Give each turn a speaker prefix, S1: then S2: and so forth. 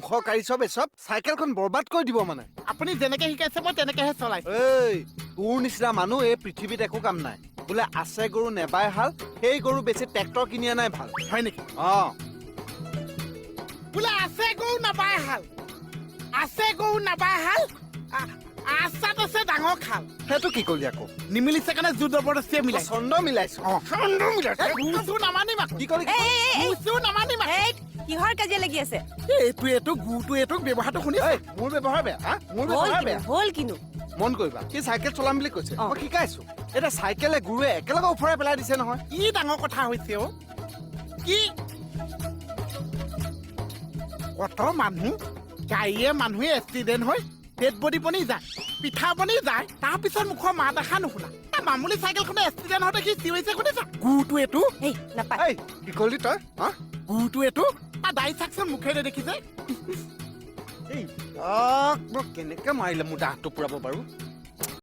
S1: ধ্বংসকাৰী চব এচব চাইকেলখন বৰবাদ কৰি দিব মানে
S2: আপুনি যেনেকে শিকাইছে মই তেনেকেহে চলাইছো
S1: এই তোৰ নিচিনা মানুহ এই পৃথিৱীত একো কাম নাই বোলে আছে গৰু নেবাই হাল সেই গৰু বেছি ট্ৰেক্টৰ কিনি আনাই ভাল
S2: হয় নেকি
S1: অঁ
S2: বোলে আছে গৰু নাবাই হাল আছে গৰু নাবাই হাল আচাত আছে ডাঙৰ খাল
S1: সেইটো কি কৰিলি আকৌ
S2: নিমিলিছে কাৰণে জোৰ জবৰদস্তিয়ে মিলাই
S1: চন্দ মিলাইছ
S2: গুচু নামানিম
S1: কি কৰিলি
S2: গুচু নামানিম
S3: কিহৰ কাজিয়া লাগি আছে
S2: এইটো গুটো এইটো ব্যৱহাৰটো শুনি
S1: এই মোৰ ব্যৱহাৰ বেয়া হা মোৰ ব্যৱহাৰ বেয়া
S3: হ'ল কিনো
S1: মন কৰিবা সি চাইকেল চলাম বুলি কৈছে
S3: অ।
S1: মই শিকাইছো এতিয়া চাইকেলে গুৰুৱে একেলগে উফৰাই পেলাই দিছে নহয়
S2: কি ডাঙৰ কথা হৈছে অ কি কত মানুহ গাড়ীয়ে মানুহে এক্সিডেণ্ট হৈ ডেড বডি বনি যায় পিঠা বনি যায় তাৰপিছত মুখৰ মাত এষা নুশুনা মামুলি চাইকেলখনে এক্সিডেণ্ট হওঁতে সি চিঞৰিছে শুনিছা গুটো এইটো
S3: এই নাপায়
S1: এই কি কৰিলি তই হা
S2: গুটো এইটো দাই চাকচোন মুখেৰে দেখিছে
S1: এই মই কেনেকে মাৰিলে মোৰ দাঁতটো পুৰাব পাৰো